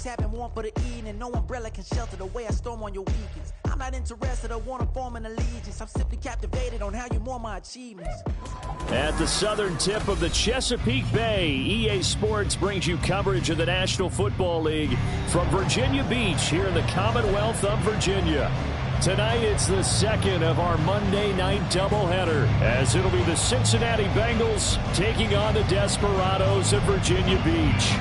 parties happen warm for the evening. No umbrella can shelter the way I storm on your weekends. I'm not interested or want to form an allegiance. I'm simply captivated on how you more my achievements. At the southern tip of the Chesapeake Bay, EA Sports brings you coverage of the National Football League from Virginia Beach here in the Commonwealth of Virginia. Tonight, it's the second of our Monday night doubleheader, as it'll be the Cincinnati Bengals taking on the Desperados of Virginia Beach.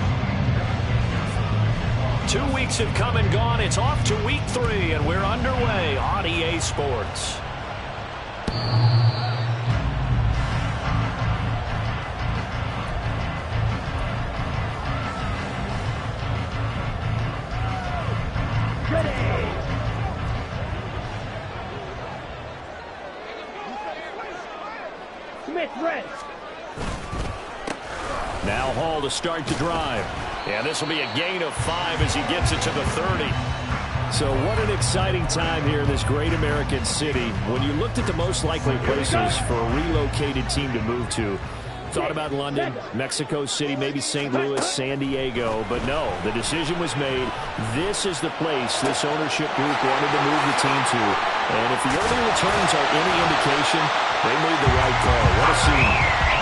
2 weeks have come and gone. It's off to week 3, and we're underway on EA Sports. Now Hall to start the drive. And this will be a gain of 5 as he gets it to the 30. So what an exciting time here in this great American city. When you looked at the most likely places for a relocated team to move to, thought about London, Mexico City, maybe St. Louis, San Diego. But no, the decision was made. This is the place this ownership group wanted to move the team to. And if the early returns are any indication, they made the right call. What a scene.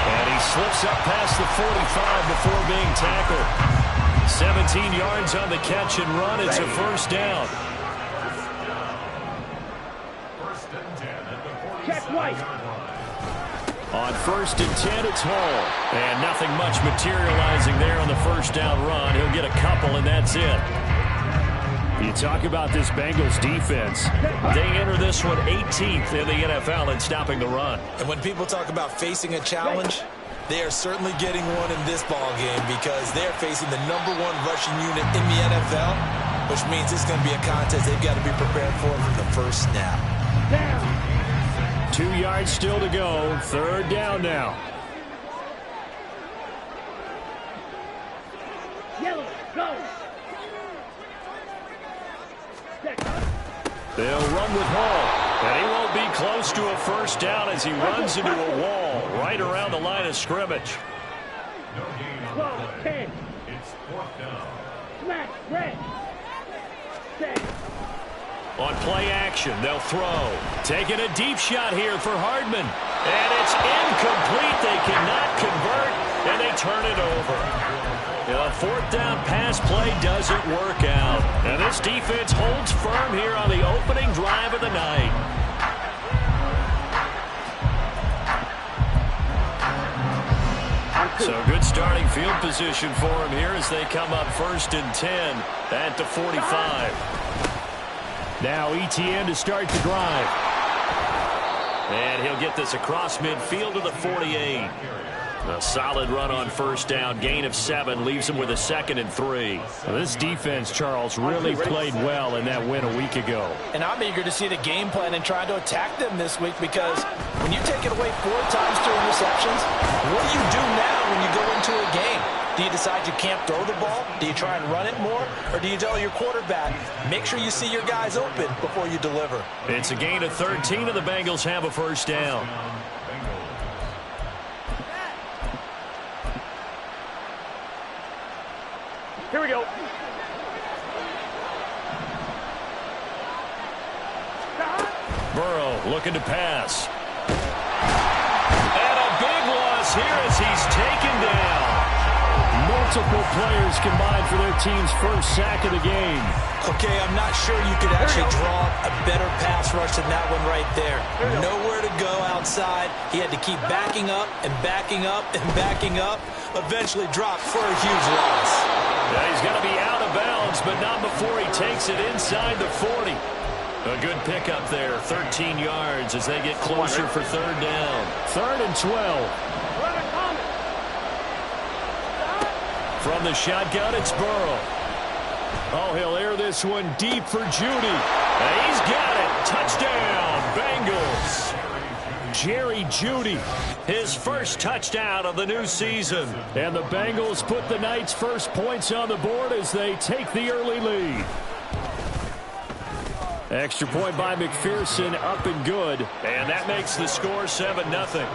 And he slips up past the 45 before being tackled. 17 yards on the catch and run. It's a first down. Check White. On 1st and 10, it's Hall. And nothing much materializing there on the first down run. He'll get a couple, and that's it. You talk about this Bengals defense. They enter this one 18th in the NFL in stopping the run. And when people talk about facing a challenge, they are certainly getting one in this ball game because they're facing the #1 rushing unit in the NFL, which means it's going to be a contest they've got to be prepared for from the first snap. 2 yards still to go. Third down now. Yellow, go. They'll run with Hall, and he won't be close to a first down as he runs into a wall right around the line of scrimmage. 12, 10. It's 4th down. Smack, red. Set. On play action, they'll throw. Taking a deep shot here for Hardman. And it's incomplete. They cannot convert, and they turn it over. A 4th down pass play doesn't work out. And this defense holds firm here on the opening drive of the night. So good starting field position for him here as they come up 1st and 10 at the 45. Now ETN to start the drive. And he'll get this across midfield to the 48. A solid run on first down. Gain of 7 leaves him with a 2nd and 3. Well, this defense, Charles, really played well in that win a week ago. And I'm eager to see the game plan and try to attack them this week because when you take it away 4 times through interceptions, what do you do now when you go into a game? Do you decide you can't throw the ball? Do you try and run it more? Or do you tell your quarterback, make sure you see your guys open before you deliver? It's a gain of 13, and the Bengals have a first down. Here we go. Burrow looking to pass. And a big loss here as he's taken down. Multiple players combined for their team's first sack of the game. Okay, I'm not sure you could actually draw a better pass rush than that one right there. Nowhere to go outside. He had to keep backing up and backing up and backing up. Eventually dropped for a huge loss. Yeah, he's going to be out of bounds, but not before he takes it inside the 40. A good pickup there, 13 yards as they get closer for 3rd down. 3rd and 12. From the shotgun, it's Burrow. Oh, he'll air this one deep for Judy. And he's got it. Touchdown, Bengals. Jerry Judy, his first touchdown of the new season. And the Bengals put the night's first points on the board as they take the early lead. Extra point by McPherson, up and good. And that makes the score 7-0.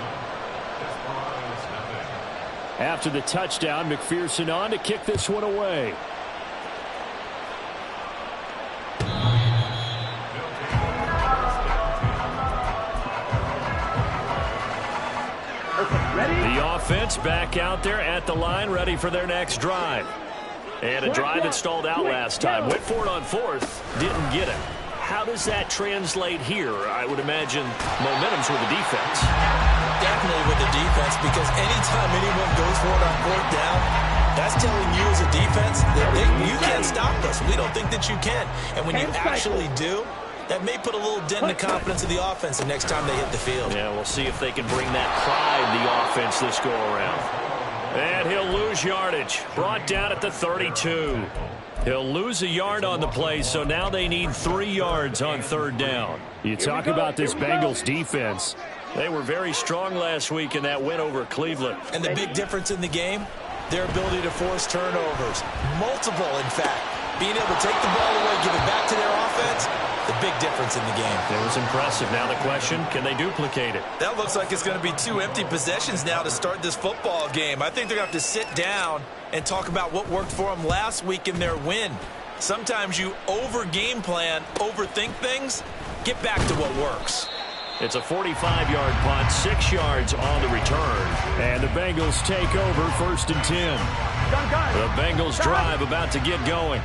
After the touchdown, McPherson on to kick this one away. The offense back out there at the line, ready for their next drive. And a drive that stalled out last time. Went for it on fourth, didn't get it. How does that translate here? I would imagine momentum's with the defense. Definitely with the defense, because anytime anyone goes for it on fourth down, that's telling you as a defense that you can't stop us. We don't think that you can. And when you actually do, that may put a little dent in the confidence of the offense the next time they hit the field. Yeah, we'll see if they can bring that pride the offense this go-around. And he'll lose yardage. Brought down at the 32. He'll lose a yard on the play, so now they need 3 yards on third down. You talk about this Bengals defense. They were very strong last week in that win over Cleveland. And the big difference in the game, their ability to force turnovers. Multiple, in fact. Being able to take the ball away, give it back to their offense, the big difference in the game. It was impressive. Now the question, can they duplicate it? That looks like it's going to be 2 empty possessions now to start this football game. I think they're going to have to sit down and talk about what worked for them last week in their win. Sometimes you over-game plan, overthink things, get back to what works. It's a 45-yard punt, 6 yards on the return. And the Bengals take over 1st and 10. The Bengals drive about to get going.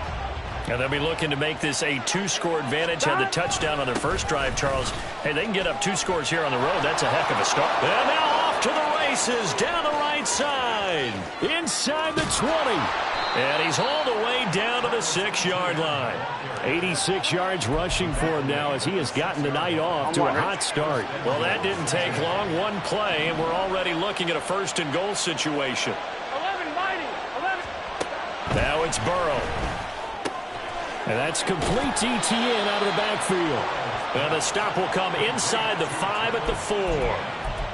And they'll be looking to make this a 2-score advantage. Had the touchdown on their first drive, Charles. Hey, they can get up 2 scores here on the road. That's a heck of a start. And now off to the races, down the right side, inside the 20. And he's hauled away down to the 6-yard line. 86 yards rushing for him now as he has gotten the night off to a hot start. Well, that didn't take long. 1 play, and we're already looking at a 1st and goal situation. 11, mighty, 11. Now it's Burrow. And that's complete to ETN out of the backfield. And the stop will come inside the 5 at the 4.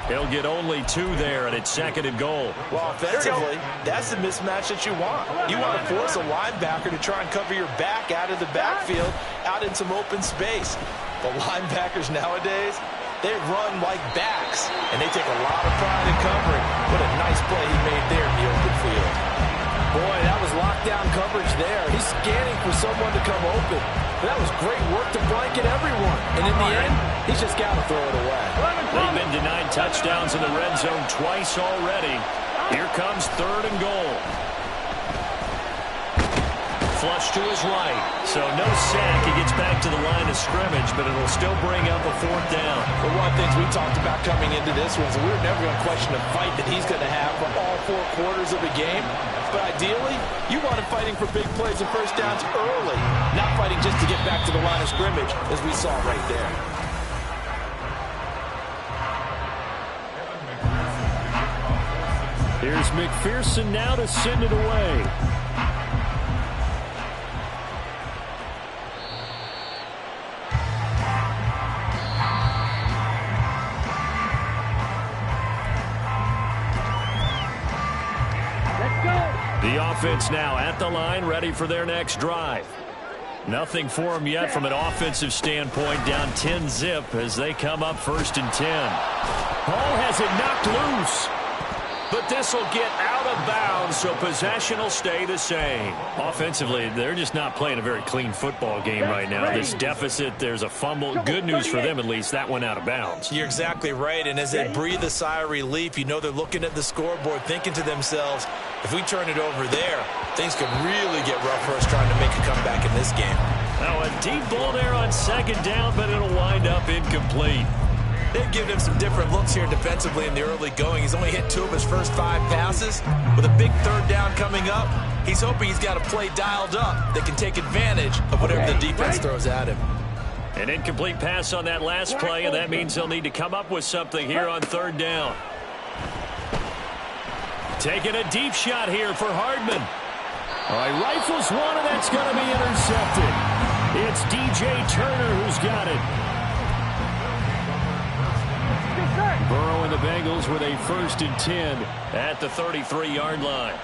He'll get only 2 there, and it's 2nd and goal. Well, offensively, that's the mismatch that you want. You want to force a linebacker to try and cover your back out of the backfield, out in some open space. The linebackers nowadays, they run like backs, and they take a lot of pride in covering. What a nice play he made there in the open field. Boy, that was lockdown coverage there. He's scanning for someone to come open. That was great work to blanket everyone. And in the end, he's just got to throw it away. They've been denied touchdowns in the red zone twice already. Here comes 3rd and goal. Flush to his right. So no sack. He gets back to the line of scrimmage, but it'll still bring up a 4th down. Well, one of the things we talked about coming into this was we were never going to question the fight that he's going to have for all 4 quarters of the game. But ideally, you want him fighting for big plays and first downs early, not fighting just to get back to the line of scrimmage, as we saw right there. Here's McPherson now to send it away. The offense now at the line, ready for their next drive. Nothing for them yet from an offensive standpoint, down 10-zip as they come up 1st and 10. Hall has it knocked loose. But this will get out of bounds, so possession will stay the same. Offensively, they're just not playing a very clean football game right now. This deficit, there's a fumble. Good news for them, at least. That went out of bounds. You're exactly right, and as they breathe a sigh of relief, you know they're looking at the scoreboard, thinking to themselves, if we turn it over there, things could really get rough for us trying to make a comeback in this game. Now a deep ball there on 2nd down, but it'll wind up incomplete. They've given him some different looks here defensively in the early going. He's only hit 2 of his first 5 passes. With a big 3rd down coming up, he's hoping he's got a play dialed up that can take advantage of whatever the defense throws at him. An incomplete pass on that last play, and that means they'll need to come up with something here on 3rd down. Taking a deep shot here for Hardman. All right, rifles one, and that's going to be intercepted. It's DJ Turner who's got it. Burrow and the Bengals with a 1st and 10 at the 33-yard line.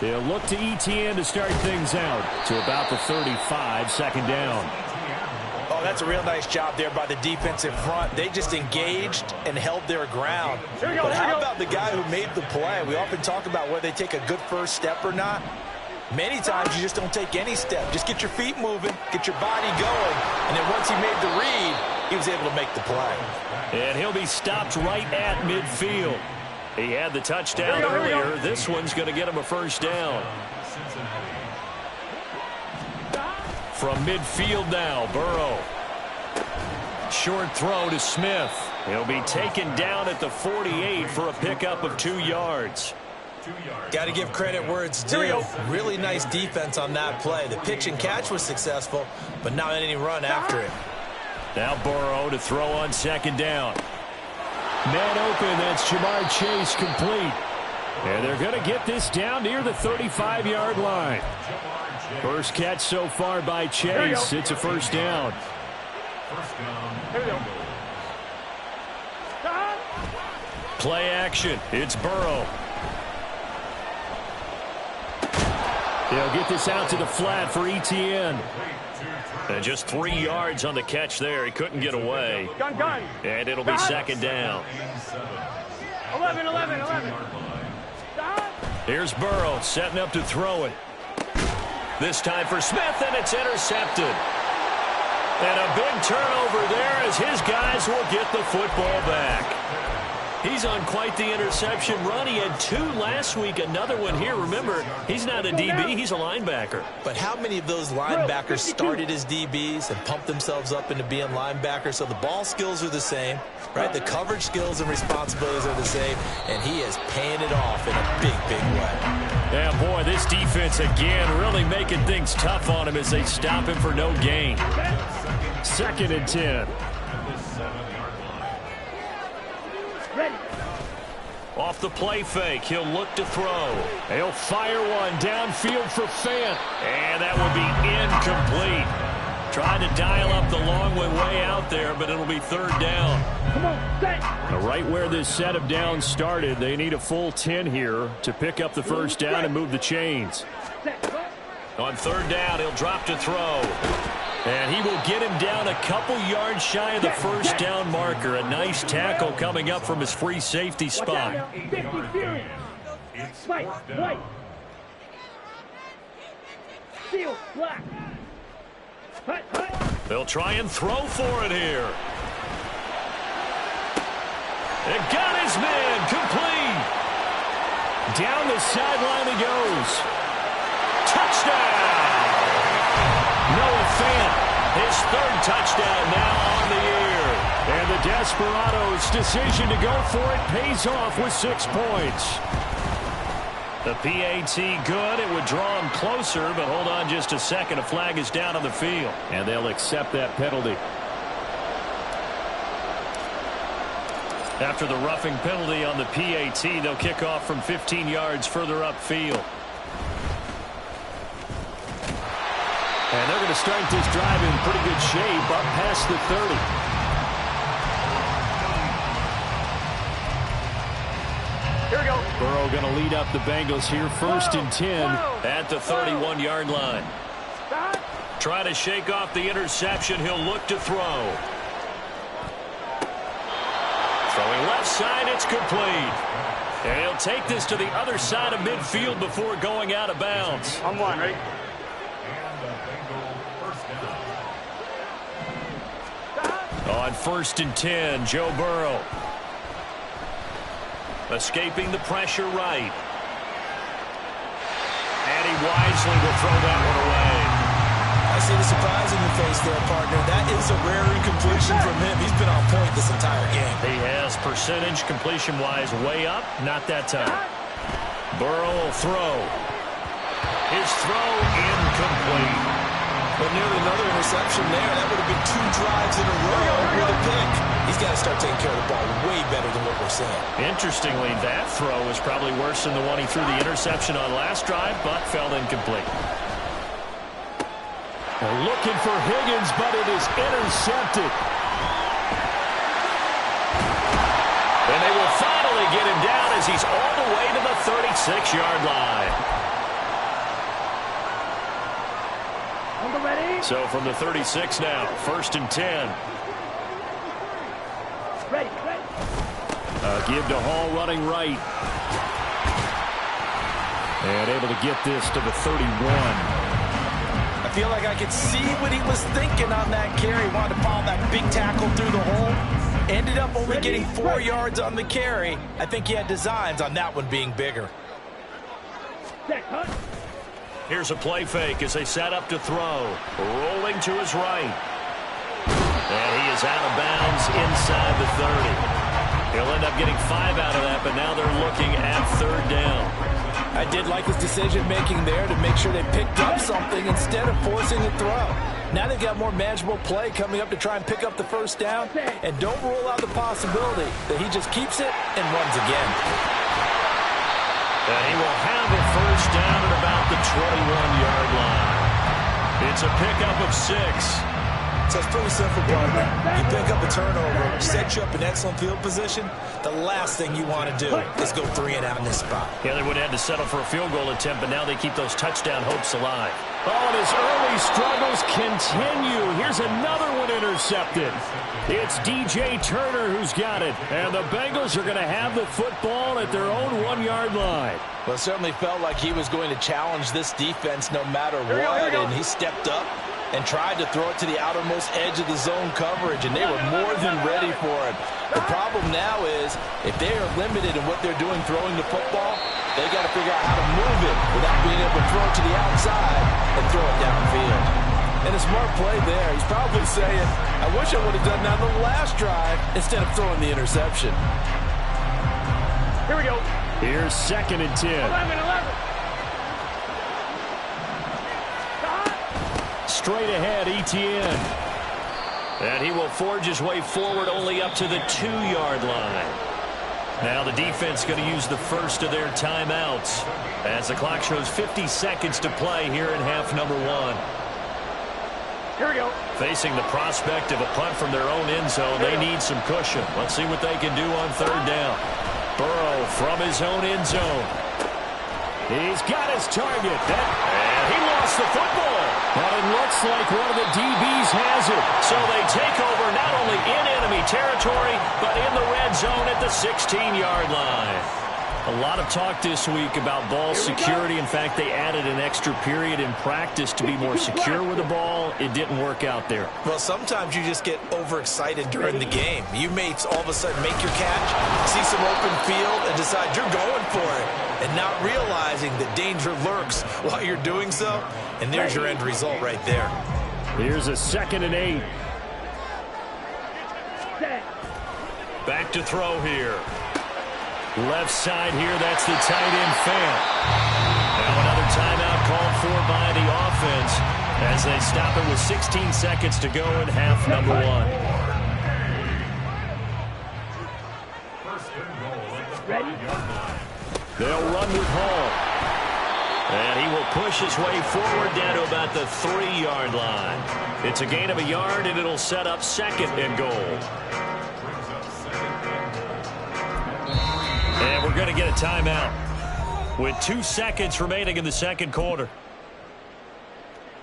They'll look to ETN to start things out to about the 35, 2nd down. Oh, that's a real nice job there by the defensive front. They just engaged and held their ground. But how about the guy who made the play? We often talk about whether they take a good first step or not. Many times you just don't take any step. Just get your feet moving, get your body going, and then once he made the read, he was able to make the play. And he'll be stopped right at midfield. He had the touchdown earlier. This one's going to get him a first down. From midfield now, Burrow. Short throw to Smith. He'll be taken down at the 48 for a pickup of 2 yards. Got to give credit where it's due. Really nice defense on that play. The pitch and catch was successful, but not any run after it. Now Burrow to throw on second down. Man open, that's Jamar Chase complete. And they're going to get this down near the 35-yard line. First catch so far by Chase. It's a first down. Play action. It's Burrow. He'll get this out to the flat for Etienne. And just 3 yards on the catch there. He couldn't get away. And it'll be second down. 11. Here's Burrow setting up to throw it. This time for Smith, and it's intercepted. And a big turnover there as his guys will get the football back. He's on quite the interception run. He had 2 last week, another one here. Remember, he's not a DB, he's a linebacker. But how many of those linebackers started as DBs and pumped themselves up into being linebackers? So the ball skills are the same, right? The coverage skills and responsibilities are the same, and he is paying it off in a big, big way. Yeah, boy, this defense again really making things tough on him as they stop him for no gain. 2nd and 10. Off the play fake, he'll look to throw. He'll fire one downfield for Fant. And that will be incomplete. Trying to dial up the long way out there, but it'll be 3rd down. Right where this set of downs started, they need a full 10 here to pick up the first down and move the chains. On 3rd down, he'll drop to throw. And he will get him down a couple yards shy of the first down marker. A nice tackle coming up from his free safety spot. They'll try and throw for it here. And got his man complete. Down the sideline he goes. Touchdown! Noah Fant, his 3rd touchdown now on the year. And the Desperados' decision to go for it pays off with 6 points. The PAT good. It would draw him closer, but hold on just a second. A flag is down on the field. And they'll accept that penalty. After the roughing penalty on the PAT, they'll kick off from 15 yards further upfield. And they're going to start this drive in pretty good shape up past the 30. Here we go. Burrow going to lead up the Bengals here. 1st and 10 at the 31-yard line. Try to shake off the interception. He'll look to throw. Throwing left side, it's complete. And he'll take this to the other side of midfield before going out of bounds. On 1, ready? On 1st and 10, Joe Burrow. Escaping the pressure right. And he wisely will throw that one away. I see the surprise in your face there, partner. That is a rare incompletion from him. He's been on point this entire game. He has percentage completion-wise way up. Not that time. Burrow will throw. His throw incomplete. But nearly another interception there. That would have been 2 drives in a row with a pick. He's got to start taking care of the ball way better than what we're seeing. Interestingly, that throw was probably worse than the one he threw the interception on last drive, but fell incomplete. They're looking for Higgins, but it is intercepted. And they will finally get him down as he's all the way to the 36-yard line. So from the 36 now, 1st and 10. Give to Hall running right. And able to get this to the 31. I feel like I could see what he was thinking on that carry. He wanted to follow that big tackle through the hole. Ended up only getting 4 yards on the carry. I think he had designs on that one being bigger. Here's a play fake as they set up to throw. Rolling to his right. And he is out of bounds inside the 30. He'll end up getting 5 out of that, but now they're looking at 3rd down. I did like his decision-making there to make sure they picked up something instead of forcing the throw. Now they've got more manageable play coming up to try and pick up the 1st down. And don't rule out the possibility that he just keeps it and runs again. And he will have a 1st down at about the 21-yard line. It's a pickup of 6. So it's pretty simple, partner. You pick up a turnover, set you up in excellent field position. The last thing you want to do is go 3 and out in this spot. Yeah, they would have had to settle for a field goal attempt, but now they keep those touchdown hopes alive. Oh, and his early struggles continue. Here's another one intercepted. It's DJ Turner who's got it, and the Bengals are going to have the football at their own 1-yard line. Well, it certainly felt like he was going to challenge this defense no matter what, and he stepped up and tried to throw it to the outermost edge of the zone coverage, and they were more than ready for it. The problem now is if they are limited in what they're doing throwing the football, they got to figure out how to move it without being able to throw it to the outside and throw it downfield. And a smart play there. He's probably saying, I wish I would have done that on the last drive instead of throwing the interception. Here we go. Here's 2nd and 10. 11. Straight ahead, Etienne. And he will forge his way forward only up to the 2-yard line. Now the defense going to use the first of their timeouts as the clock shows 50 seconds to play here in half number 1. Here we go. Facing the prospect of a punt from their own end zone, they need some cushion. Let's see what they can do on 3rd down. Burrow from his own end zone. He's got his target. And he lost the football. But it looks like one of the DBs has it. So they take over not only in enemy territory, but in the red zone at the 16-yard line. A lot of talk this week about ball security. In fact, they added an extra period in practice to be more secure with the ball. It didn't work out there. Well, sometimes you just get overexcited during the game. You may all of a sudden make your catch, see some open field, and decide you're going for it, and not realizing that danger lurks while you're doing so. And there's your end result right there. Here's a 2nd and 8. Back to throw here. Left side here, that's the tight end Fant. Now another timeout called for by the offense as they stop it with 16 seconds to go in half number 1. They'll run with Hall. And he will push his way forward down to about the 3-yard line. It's a gain of a yard, and it'll set up 2nd and goal. And we're going to get a timeout with 2 seconds remaining in the 2nd quarter.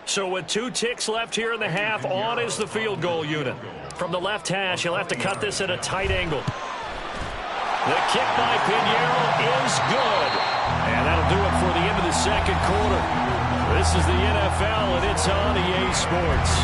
So with 2 ticks left here in the half, on is the field goal unit. From the left hash, he'll have to cut this at a tight angle. The kick by Pinheiro is good. And that'll do it for the end of the 2nd quarter. This is the NFL, and it's on EA Sports.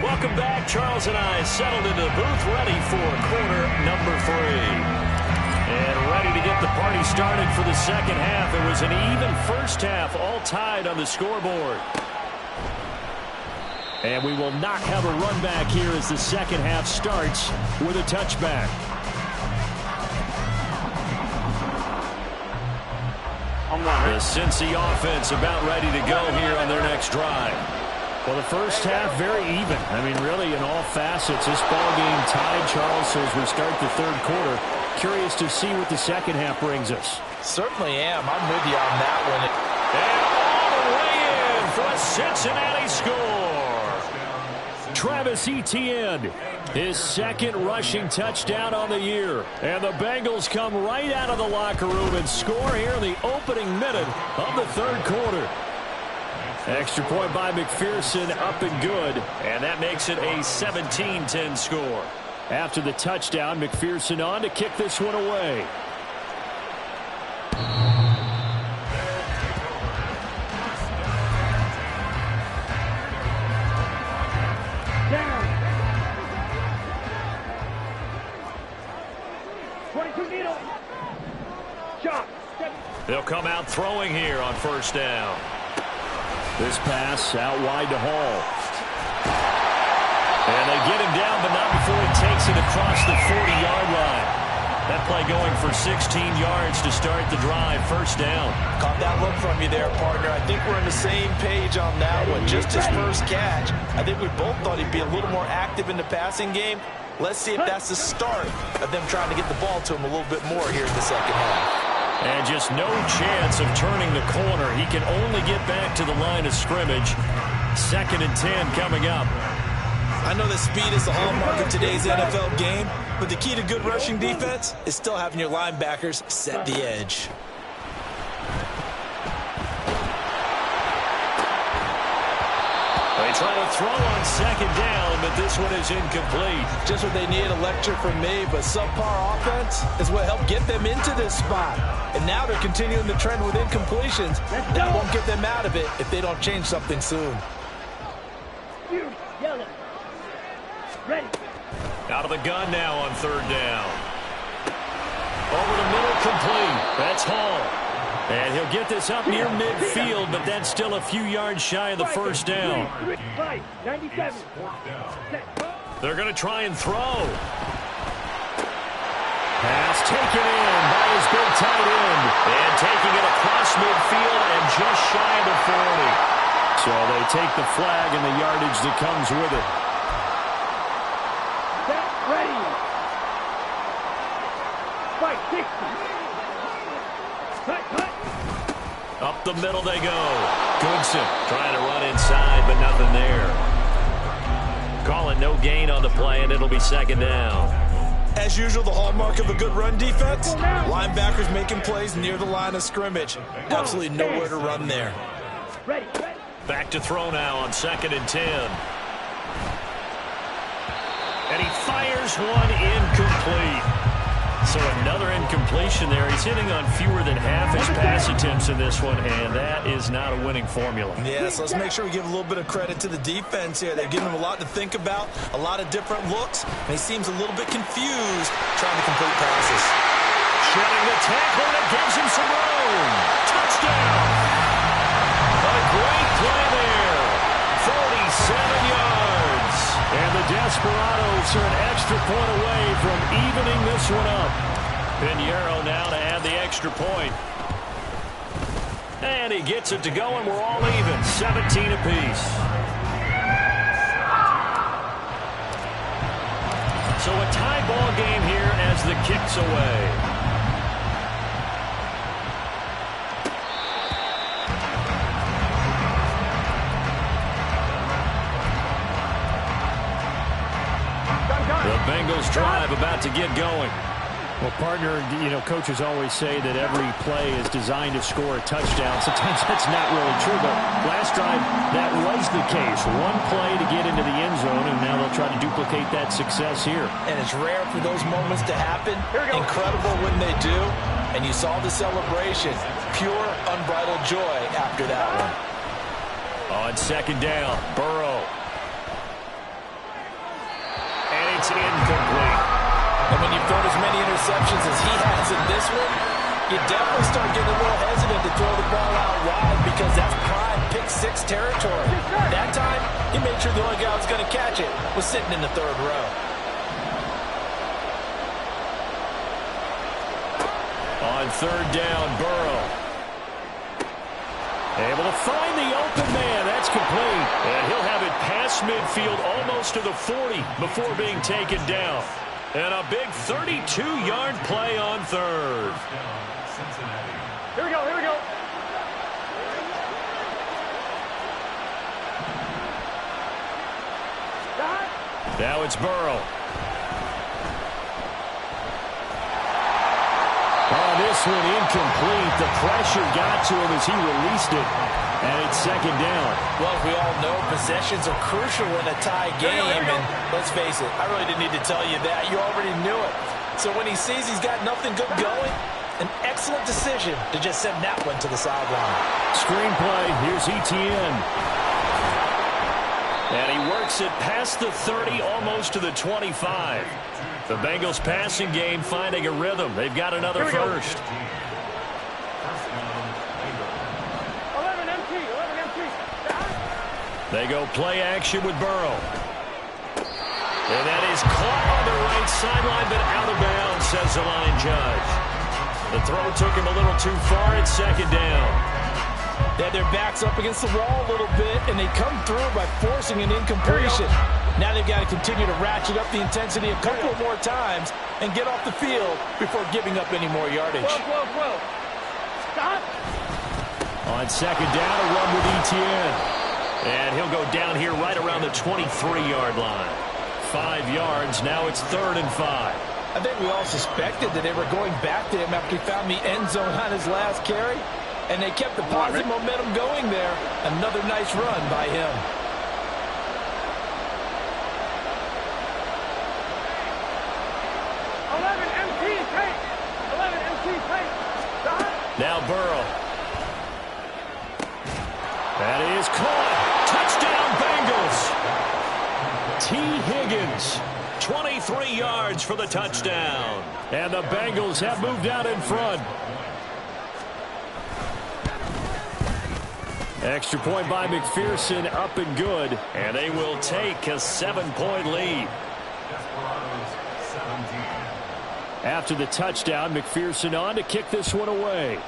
Welcome back. Charles and I settled into the booth, ready for quarter number 3. And ready to get the party started for the 2nd half. It was an even first half, all tied on the scoreboard. And we will not have a run back here as the 2nd half starts with a touchback. The Cincy offense about ready to go here on their next drive. Well, the first half, very even. I mean, really, in all facets, this ball game tied, Charles, so as we start the 3rd quarter. Curious to see what the 2nd half brings us. Certainly am. I'm with you on that one. And all the way in for a Cincinnati score. Travis Etienne, his 2nd rushing touchdown on the year. And the Bengals come right out of the locker room and score here in the opening minute of the 3rd quarter. Extra point by McPherson, up and good. And that makes it a 17-10 score. After the touchdown, McPherson on to kick this one away. Down. 22 needle. Shot. They'll come out throwing here on first down. This pass out wide to Hall. And they get him down, but not before he takes it across the 40-yard line. That play going for 16 yards to start the drive. First down. Caught that look from you there, partner. I think we're on the same page on that one. Just his first catch. I think we both thought he'd be a little more active in the passing game. Let's see if that's the start of them trying to get the ball to him a little bit more here in the second half. And just no chance of turning the corner. He can only get back to the line of scrimmage. 2nd and 10 coming up. I know that speed is the hallmark of today's NFL game, but the key to good rushing defense is still having your linebackers set the edge. They try to throw on 2nd down, but this one is incomplete. Just what they need, a lecture from me, but subpar offense is what helped get them into this spot. And now they're continuing the trend with incompletions. That won't get them out of it if they don't change something soon. Yellow. Ready. Out of the gun now on 3rd down. Over the middle, complete. That's Hall. And he'll get this up near midfield, but that's still a few yards shy of the first down. 97. They're going to try and throw. Pass taken in by his big tight end. And taking it across midfield and just shy of the 40. So they take the flag and the yardage that comes with it. Ready. Fight 60. Cut. Up the middle they go. Goodson trying to run inside, but nothing there. Calling no gain on the play, and it'll be 2nd down. As usual, the hallmark of a good run defense, linebackers making plays near the line of scrimmage. Absolutely nowhere to run there. Ready. Back to throw now on 2nd and 10. And he fires one incomplete. So another incompletion there. He's hitting on fewer than half his pass attempts in this one, and that is not a winning formula. Yes, let's make sure we give a little bit of credit to the defense here. They've given him a lot to think about, a lot of different looks, and he seems a little bit confused trying to complete passes. Shedding the tackle, and it gives him some room. Touchdown! A great play there. 47 yards. And the Desperados are an extra point away from evening this one up. Pinheiro now to add the extra point. And he gets it to go, and we're all even. 17 apiece. So a tie ball game here as the kick's away. The Bengals drive about to get going. Well, partner, you know, coaches always say that every play is designed to score a touchdown. Sometimes that's not really true, but last drive, that was the case. One play to get into the end zone, and now they'll try to duplicate that success here. And it's rare for those moments to happen. Incredible when they do. And you saw the celebration. Pure, unbridled joy after that one. On 2nd down, Burrow. And it's incomplete. And when you've thrown as many interceptions as he has in this one, you definitely start getting a little hesitant to throw the ball out wide because that's prime pick-6 territory. That time, he made sure the only guy who was going to catch it was sitting in the 3rd row. On 3rd down, Burrow. Able to find the open man. That's complete. And he'll have it past midfield almost to the 40 before being taken down. And a big 32-yard play on 3rd. Here we go. Now it's Burrow. Oh, this one incomplete. The pressure got to him as he released it. And it's second down. Well, we all know possessions are crucial in a tie game. And let's face it, I really didn't need to tell you that. You already knew it. So when he sees he's got nothing good going, an excellent decision to just send that one to the sideline. Screenplay, here's Etienne. And he works it past the 30, almost to the 25. The Bengals passing game finding a rhythm. They've got another first. They go play action with Burrow. And that is caught on the right sideline, but out of bounds, says the line judge. The throw took him a little too far. It's second down. They had their backs up against the wall a little bit, and they come through by forcing an incompletion. Now they've got to continue to ratchet up the intensity a couple more times and get off the field before giving up any more yardage. Stop. On second down, a run with Etienne. And he'll go down here right around the 23-yard line. 5 yards. Now it's 3rd and 5. I think we all suspected that they were going back to him after he found the end zone on his last carry. And they kept the positive momentum going there. Another nice run by him. Now Burrow. That is caught. Touchdown Bengals. T. Higgins. 23 yards for the touchdown. And the Bengals have moved out in front. Extra point by McPherson, up and good. And they will take a 7-point lead. After the touchdown, McPherson on to kick this one away.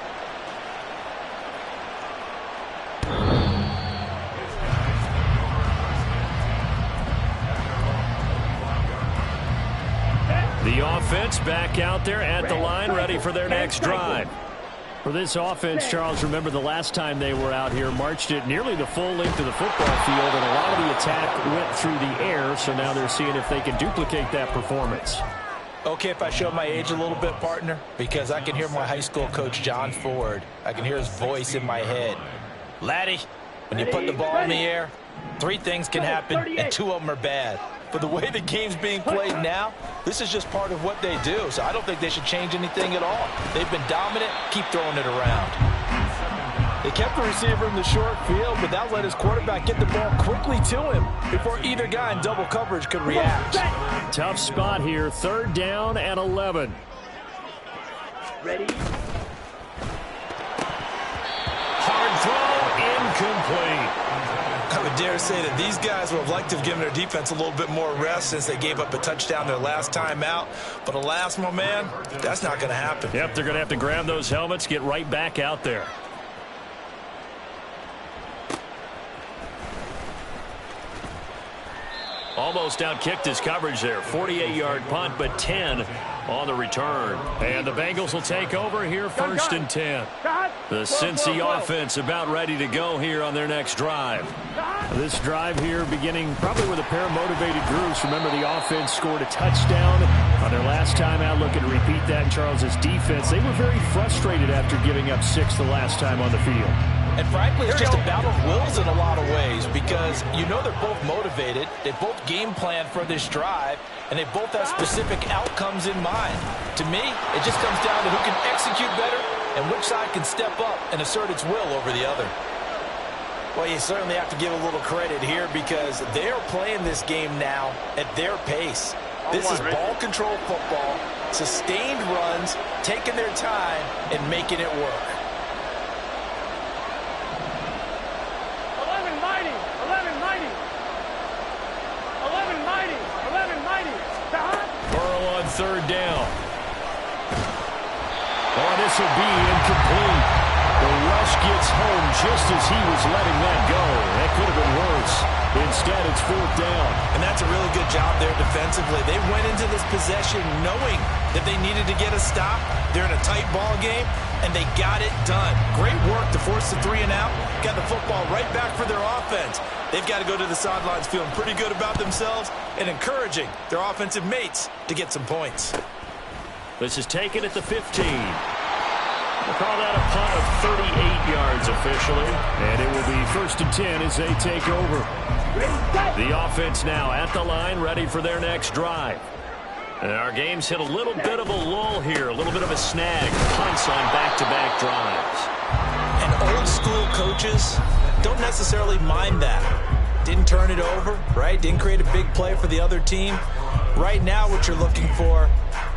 The offense back out there at the line, ready for their next drive. For this offense, Charles, remember the last time they were out here, marched it nearly the full length of the football field, and a lot of the attack went through the air, so now they're seeing if they can duplicate that performance. Okay, if I show my age a little bit, partner, because I can hear my high school coach, John Ford. I can hear his voice in my head. Laddie, when you put the ball in the air, 3 things can happen, and 2 of them are bad. But the way the game's being played now, this is just part of what they do. So I don't think they should change anything at all. They've been dominant. Keep throwing it around. They kept the receiver in the short field, but that let his quarterback get the ball quickly to him before either guy in double coverage could react. Tough spot here. 3rd down and 11. Ready? Hard throw, incomplete. I would dare say that these guys would have liked to have given their defense a little bit more rest since they gave up a touchdown their last time out. But alas, my man, that's not going to happen. Yep, they're going to have to grab those helmets, get right back out there. Almost outkicked his coverage there. 48-yard punt, but 10 on the return. And the Bengals will take over here, 1st and 10. The Cincy offense about ready to go here on their next drive. This drive here beginning probably with a pair of motivated groups. Remember, the offense scored a touchdown on their last time out, looking to repeat that in Charles's defense. They were very frustrated after giving up 6 the last time on the field. And frankly, it's just a battle of wills in a lot of ways because you know they're both motivated. They both game plan for this drive, and they both have specific outcomes in mind. To me, it just comes down to who can execute better and which side can step up and assert its will over the other. Well, you certainly have to give a little credit here because they are playing this game now at their pace. This is ball control football, sustained runs, taking their time, and making it work. 11 mighty. 11 mighty. 11 mighty. 11 mighty. Burrow on 3rd down. Oh, this will be incomplete. The rush gets home just as he was letting that go. That could have been worse. Instead, it's 4th down. And that's a really good job there defensively. They went into this possession knowing that they needed to get a stop. They're in a tight ball game, and they got it done. Great work to force the 3 and out. Got the football right back for their offense. They've got to go to the sidelines feeling pretty good about themselves and encouraging their offensive mates to get some points. This is taken at the 15. We'll call that a punt of 38 yards officially. And it will be 1st and 10 as they take over. The offense now at the line, ready for their next drive. And our game's hit a little bit of a lull here, a little bit of a snag. Punts on back-to-back drives. And old school coaches don't necessarily mind that. Didn't turn it over, right? Didn't create a big play for the other team. Right now what you're looking for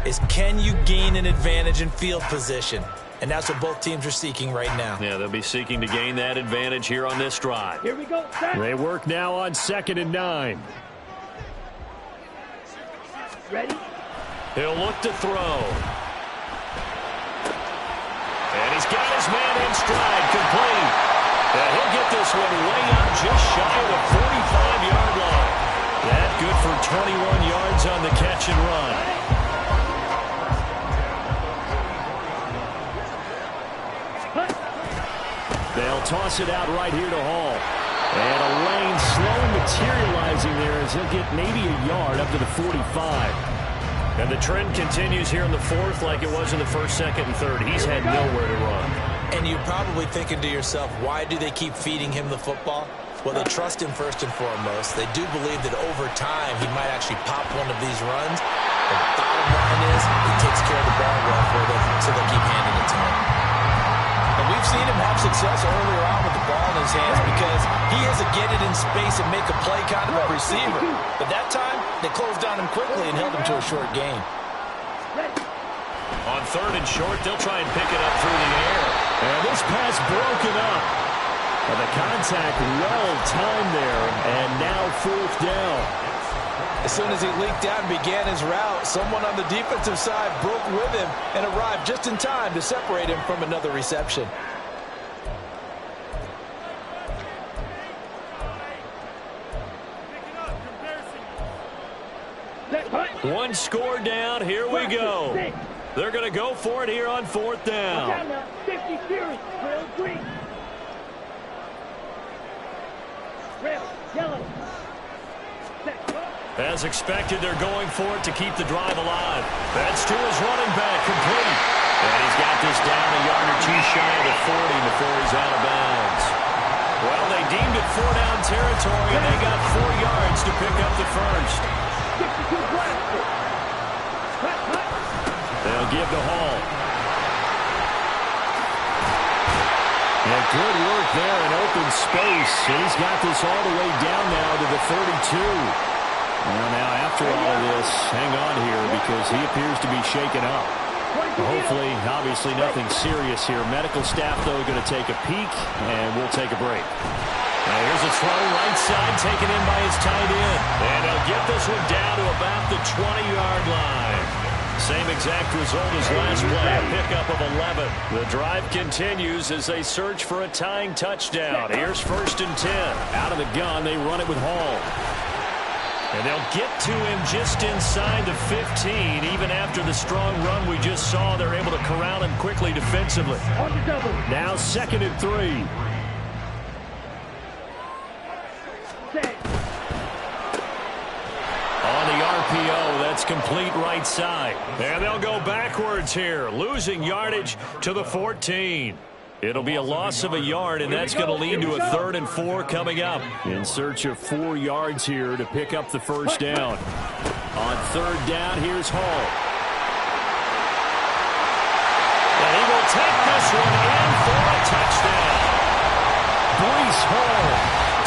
is, can you gain an advantage in field position? And that's what both teams are seeking right now. Yeah, they'll be seeking to gain that advantage here on this drive. Here we go, set. They work now on 2nd and 9. Ready? He'll look to throw. And he's got his man in stride, complete. And he'll get this one way up just shy of the 45-yard line. That good for 21 yards on the catch and run. They'll toss it out right here to Hall. And a lane slowly materializing there as he'll get maybe a yard up to the 45. And the trend continues here in the 4th like it was in the 1st, 2nd, and 3rd. He's had nowhere to run. And you're probably thinking to yourself, why do they keep feeding him the football? Well, they trust him first and foremost. They do believe that over time he might actually pop one of these runs. The bottom line is he takes care of the ball well for them, so they keep handing it to him. And we've seen him have success earlier on with the ball in his hands because he has to get it in space and make a play kind of a receiver. But that time, they closed on him quickly and held him to a short gain. On 3rd and short, they'll try and pick it up through the air. And this pass broken up. And the contact well timed there. And now 4th down. As soon as he leaked out and began his route, someone on the defensive side broke with him and arrived just in time to separate him from another reception. One score down. Here we go. They're going to go for it here on 4th down. 50 series, Trail green. Red, yellow. As expected, they're going for it to keep the drive alive. That's to his running back, complete. And he's got this down a yard or two shy of the 40 before he's out of bounds. Well, they deemed it 4-down territory, and they got 4 yards to pick up the first. They'll give to Hall. And good work there in open space. And he's got this all the way down now to the 32. Well, now, after all of this, hang on here because he appears to be shaken up. Hopefully, obviously, nothing serious here. Medical staff, though, going to take a peek, and we'll take a break. Now, here's a throw right side taken in by his tight end. And he'll get this one down to about the 20-yard line. Same exact result as last play, a pickup of 11. The drive continues as they search for a tying touchdown. Here's 1st and 10. Out of the gun, they run it with Hall. And they'll get to him just inside the 15. Even after the strong run we just saw, they're able to corral him quickly defensively. Now 2nd and 3. On the RPO, that's complete right side. And they'll go backwards here, losing yardage to the 14. It'll be a loss of a yard, and that's going to lead to a 3rd and 4 coming up. In search of 4 yards here to pick up the first down. On 3rd down, here's Hall. And he will take this one in for a touchdown. Breece Hall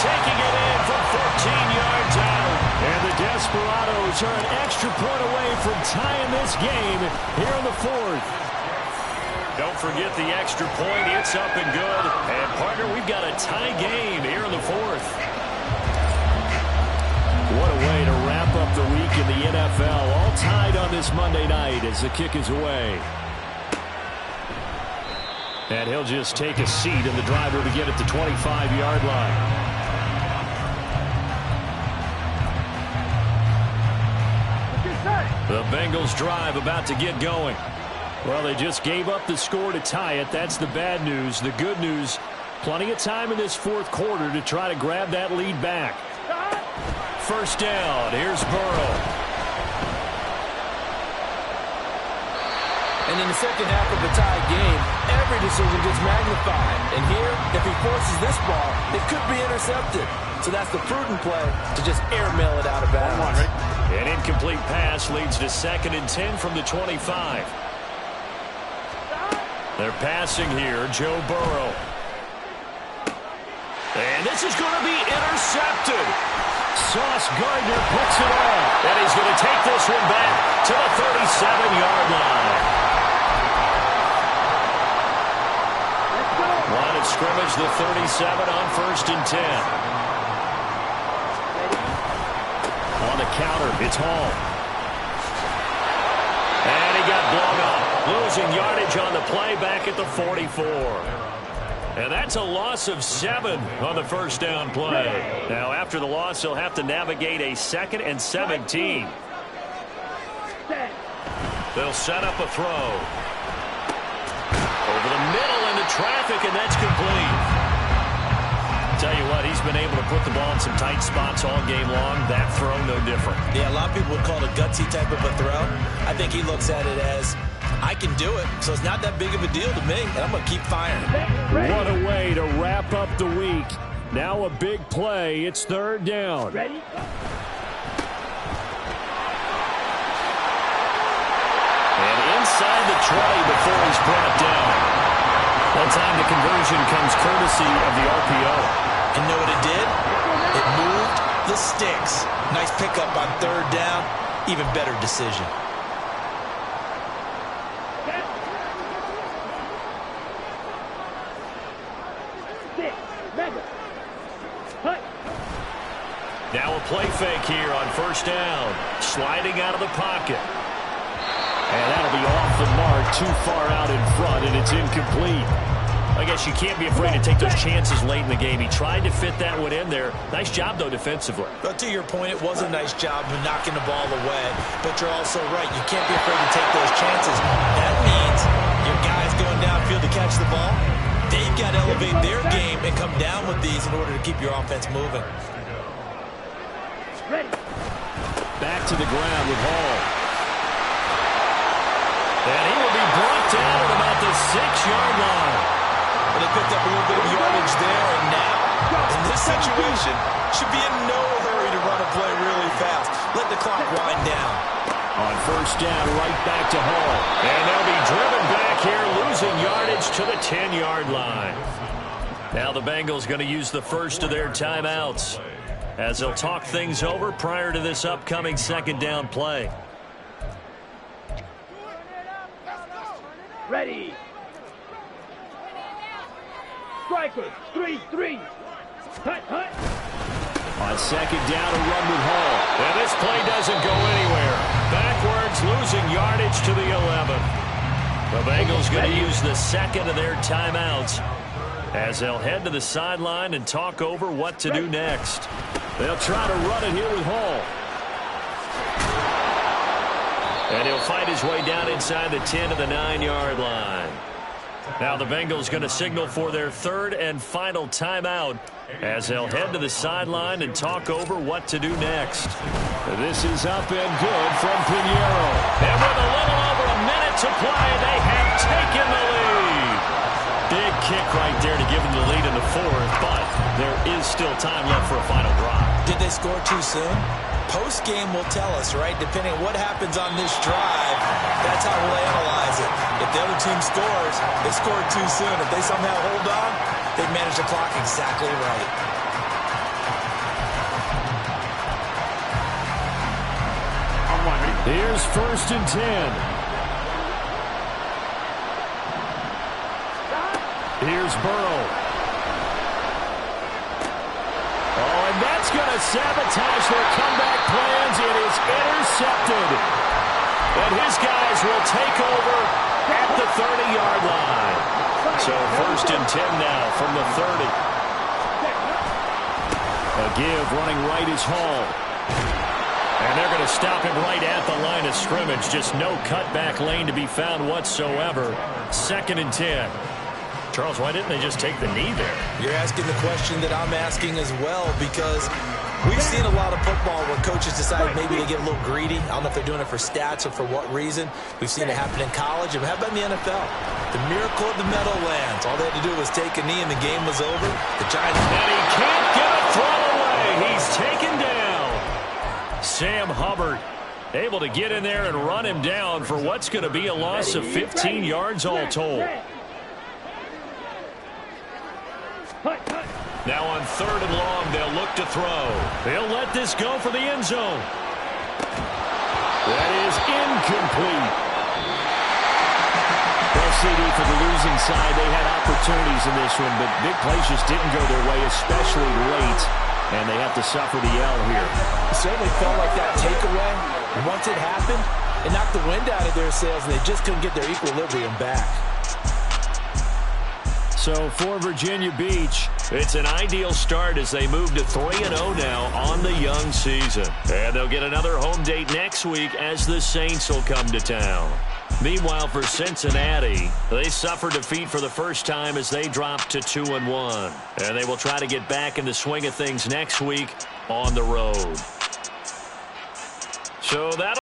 taking it in from 14 yards out. And the Desperados are an extra point away from tying this game here in the 4th. Don't forget the extra point. It's up and good. And, partner, we've got a tie game here in the 4th. What a way to wrap up the week in the NFL. All tied on this Monday night as the kick is away. And he'll just take a seat, and the drive will begin at the 25-yard line. The Bengals drive about to get going. Well, they just gave up the score to tie it. That's the bad news. The good news, plenty of time in this 4th quarter to try to grab that lead back. 1st down. Here's Burrow. And in the second half of the tie game, every decision gets magnified. And here, if he forces this ball, it could be intercepted. So that's the prudent play to just airmail it out of bounds. An incomplete pass leads to 2nd and 10 from the 25. They're passing here, Joe Burrow. And this is going to be intercepted. Sauce Gardner puts it on. And he's going to take this one back to the 37-yard line. Line of scrimmage, the 37 on 1st and 10. On the counter, it's Hall. And he got blown up. Losing yardage on the play back at the 44. And that's a loss of 7 on the first down play. Now, after the loss, he'll have to navigate a 2nd and 17. They'll set up a throw. Over the middle into traffic, and that's complete. Tell you what, he's been able to put the ball in some tight spots all game long. That throw, no different. Yeah, a lot of people would call it a gutsy type of a throw. I think he looks at it as, I can do it, so it's not that big of a deal to me, and I'm going to keep firing. What a way to wrap up the week. Now a big play. It's 3rd down. Ready? And inside the 20 before he's brought down. That time the conversion comes courtesy of the RPO. And know what it did? It moved the sticks. Nice pickup on 3rd down. Even better decision. Now a play fake here on 1st down. Sliding out of the pocket. And that'll be off the mark, too far out in front, and it's incomplete. I guess you can't be afraid to take those chances late in the game. He tried to fit that one in there. Nice job, though, defensively. But to your point, it was a nice job of knocking the ball away. But you're also right. You can't be afraid to take those chances. That means your guys going downfield to catch the ball, they've got to elevate their game and come down with these in order to keep your offense moving. Back to the ground with Hall. And he will be brought down at about the 6-yard line. Well, they picked up a little bit of yardage there, and now, in this situation, should be in no hurry to run a play really fast. Let the clock wind down. On 1st down, right back to Hall. And they'll be driven back here, losing yardage to the 10-yard line. Now the Bengals going to use the first of their timeouts as they'll talk things over prior to this upcoming 2nd down play. Ready. Strikers, 3-3. Hut, hut. On 2nd down, a run with Hall. And this play doesn't go anywhere. Backwards, losing yardage to the 11. The Bengals going to use the 2nd of their timeouts as they'll head to the sideline and talk over what to do next. They'll try to run it here with Hall. And he'll fight his way down inside the 10 to the 9-yard line. Now the Bengals going to signal for their 3rd and final timeout as they'll head to the sideline and talk over what to do next. This is up and good from Pinheiro. And with a little over a minute to play, they have taken the lead. Big kick right there to give them the lead in the 4th, but there is still time left for a final drive. Did they score too soon? Post-game will tell us, right? Depending on what happens on this drive, that's how we'll analyze it. If the other team scores, they scored too soon. If they somehow hold on, they manage the clock exactly right. Here's 1st and 10. Here's Burrow. Oh, and that's going to sabotage their comeback plans. It is intercepted. And his guys will take over at the 30-yard line. So 1st and 10 now from the 30. A give running right is Hall. And they're going to stop him right at the line of scrimmage. Just no cutback lane to be found whatsoever. 2nd and 10. Charles, why didn't they just take the knee there? You're asking the question that I'm asking as well, because We've seen a lot of football where coaches decide maybe they get a little greedy. I don't know if they're doing it for stats or for what reason. We've seen it happen in college. And how about in the NFL? The miracle of the Meadowlands. All they had to do was take a knee and the game was over. The Giants... And he can't get a throw away. He's taken down. Sam Hubbard able to get in there and run him down for what's going to be a loss of 15 yards all told. Now on 3rd and long, they'll look to throw. They'll let this go for the end zone. That is incomplete. Well, CD, for the losing side, they had opportunities in this one, but big plays just didn't go their way, especially late, and they have to suffer the L here. It certainly felt like that takeaway. And once it happened, it knocked the wind out of their sails, and they just couldn't get their equilibrium back. So for Virginia Beach, it's an ideal start as they move to 3-0 now on the young season. And they'll get another home date next week as the Saints will come to town. Meanwhile, for Cincinnati, they suffered defeat for the first time as they dropped to 2-1. And they will try to get back in the swing of things next week on the road. So that